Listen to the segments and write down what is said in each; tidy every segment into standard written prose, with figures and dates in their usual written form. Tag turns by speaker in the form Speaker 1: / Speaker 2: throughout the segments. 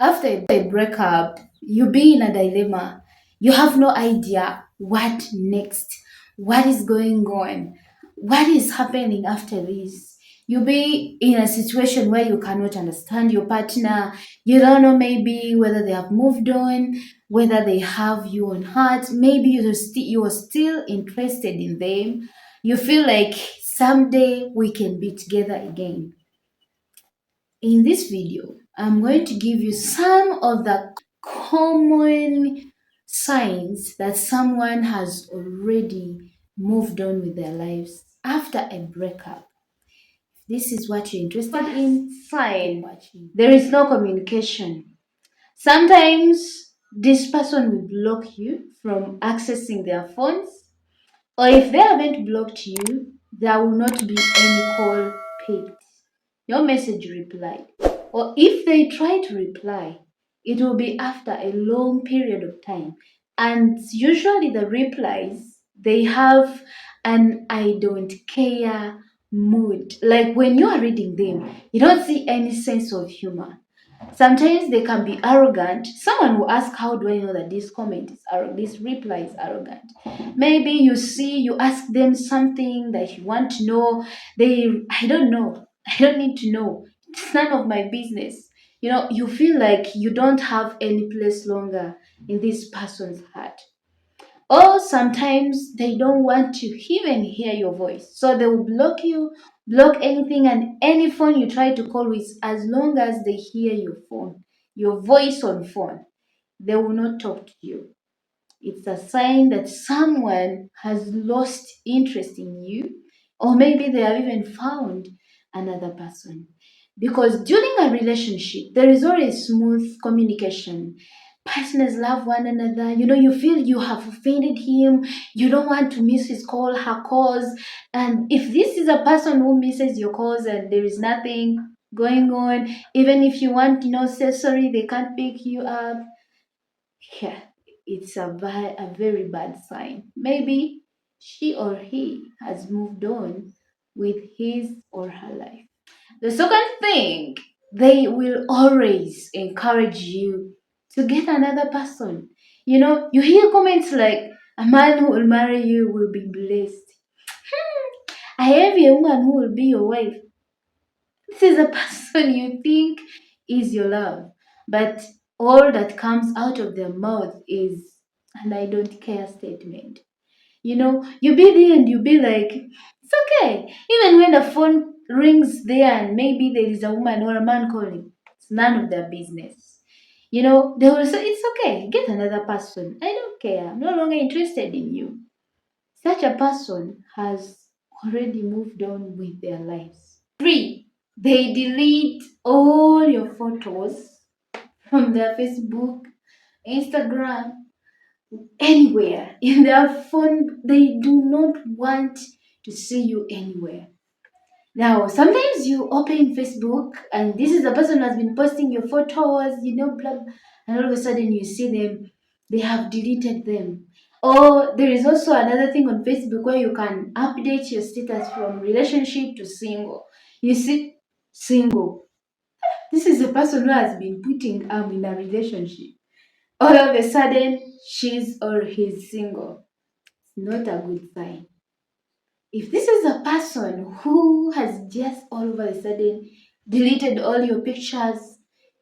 Speaker 1: After a breakup, you be in a dilemma. You have no idea what next, what is going on, what is happening after this. You be in a situation where you cannot understand your partner. You don't know maybe whether they have moved on, whether they have you on heart. Maybe you are still interested in them. You feel like someday we can be together again. In this video, I'm going to give you some of the common signs that someone has already moved on with their lives after a breakup. This is what you're interested in. Sign there is no communication. Sometimes this person will block you from accessing their phones, or if they haven't blocked you, there will not be any call picked. Your message replied. Or if they try to reply, it will be after a long period of time. And usually the replies, they have an I don't care mood. Like when you are reading them, you don't see any sense of humor. Sometimes they can be arrogant. Someone will ask, how do I know that this comment is arrogant? This reply is arrogant. Maybe you ask them something that you want to know. I don't know. I don't need to know. It's none of my business. You feel like you don't have any place longer in this person's heart. Or sometimes they don't want to even hear your voice. So they will block you, block anything and any phone you try to call with as long as they hear your voice on phone. They will not talk to you. It's a sign that someone has lost interest in you, or maybe they have even found another person. Because during a relationship, there is always smooth communication. Partners love one another. You feel you have offended him. You don't want to miss his call, her calls. And if this is a person who misses your calls and there is nothing going on, even if you want, say sorry, they can't pick you up. Yeah, it's a very bad sign. Maybe she or he has moved on with his or her life. The second thing, they will always encourage you to get another person. You hear comments like, a man who will marry you will be blessed. I have a woman who will be your wife. This is a person you think is your love, but all that comes out of their mouth is an I don't care statement. You be there and you be like, it's okay. Even when the phone rings there and maybe there is a woman or a man calling, it's none of their business. They will say, it's okay, get another person. I don't care. I'm no longer interested in you. Such a person has already moved on with their lives. Three, they delete all your photos from their Facebook, Instagram, anywhere. In their phone, they do not want to see you anywhere. Now, sometimes you open Facebook and this is the person who has been posting your photos, blah, blah, and all of a sudden you see them, they have deleted them. Or there is also another thing on Facebook where you can update your status from relationship to single. You see, single. This is a person who has been putting in a relationship. All of a sudden, she's or he's single. It's not a good sign. If this is a person who has just all of a sudden deleted all your pictures,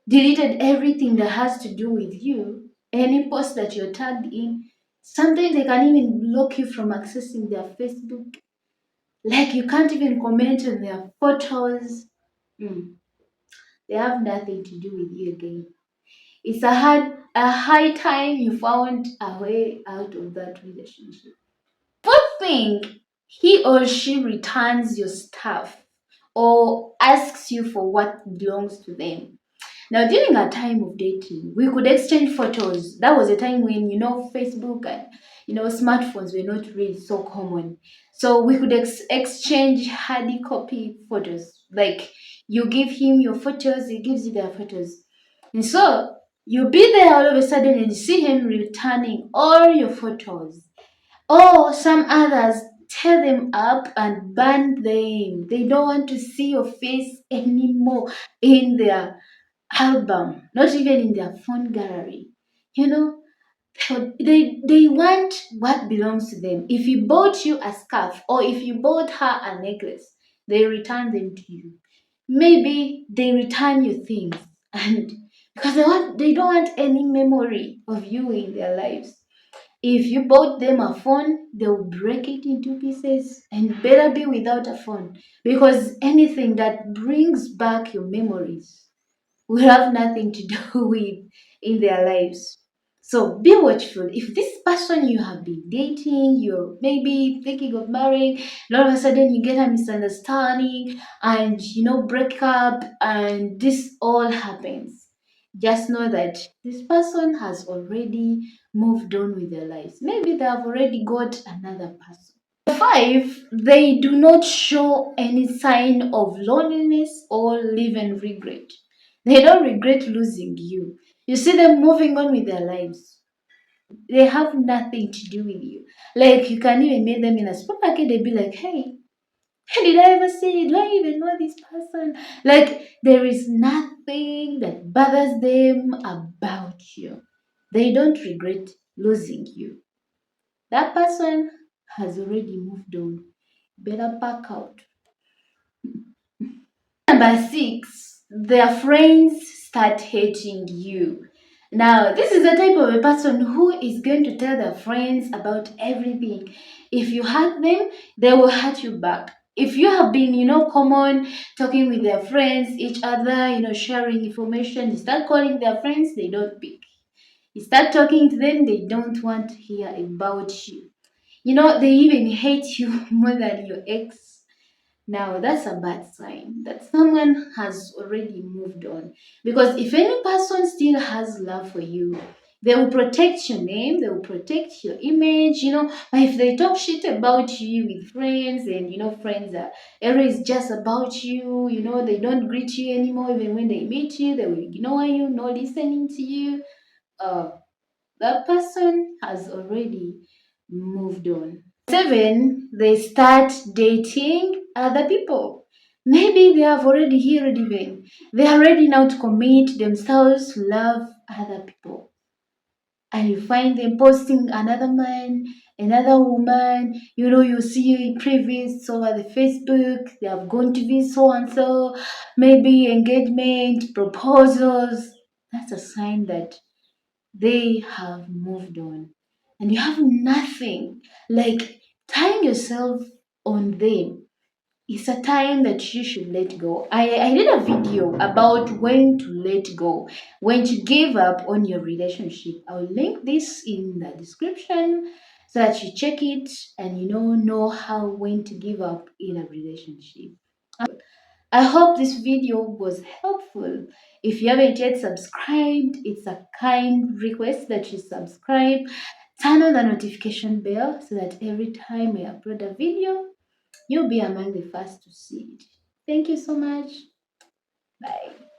Speaker 1: deleted everything that has to do with you, any post that you're tagged in, sometimes they can even block you from accessing their Facebook. Like you can't even comment on their photos. Mm, they have nothing to do with you again. It's a high time you found a way out of that relationship. Think he or she returns your stuff or asks you for what belongs to them. Now, during our time of dating, we could exchange photos. That was a time when, Facebook and, smartphones were not really so common. So we could exchange hardy copy photos. Like you give him your photos, he gives you their photos. And so you'll be there all of a sudden and you see him returning all your photos. Or some others tear them up and burn them. They don't want to see your face anymore in there. album, not even in their phone gallery. You know, they want what belongs to them. If you bought you a scarf or if you bought her a necklace, they return them to you. Maybe they return you things and because they don't want any memory of you in their lives. If you bought them a phone, they'll break it into pieces and better be without a phone because anything that brings back your memories will have nothing to do with in their lives. So be watchful. If this person you have been dating, you're maybe thinking of marrying, and all of a sudden you get a misunderstanding and break up and this all happens. Just know that this person has already moved on with their lives. Maybe they have already got another person. Five, they do not show any sign of loneliness or living regret. They don't regret losing you. You see them moving on with their lives. They have nothing to do with you. Like you can even meet them in a supermarket, they'd be like, hey, did I ever see you? Do I even know this person? Like there is nothing that bothers them about you. They don't regret losing you. That person has already moved on. Better pack out. Number six, their friends start hating you. Now, this is the type of a person who is going to tell their friends about everything. If you hurt them, they will hurt you back. If you have been, common talking with their friends, each other, sharing information, you start calling their friends, they don't pick. You start talking to them, they don't want to hear about you. They even hate you more than your ex. Now, that's a bad sign that someone has already moved on. Because if any person still has love for you, they will protect your name, they will protect your image. But if they talk shit about you with friends and, friends are always just about you, they don't greet you anymore, even when they meet you, they will ignore you, not listening to you. Uh, that person has already moved on. Seven, they start dating other people. Maybe they have already healed even. They are ready now to commit themselves to love other people. And you find them posting another man, another woman, you see previous over the Facebook, they have gone to this so and so, maybe engagement, proposals. That's a sign that they have moved on and you have nothing like tying yourself on them. It's a time that you should let go. I did a video about when to let go, when to give up on your relationship. I'll link this in the description so that you check it and know how when to give up in a relationship. I hope this video was helpful. If you haven't yet subscribed, it's a kind request that you subscribe. Turn on the notification bell so that every time I upload a video, you'll be among the first to see it. Thank you so much. Bye.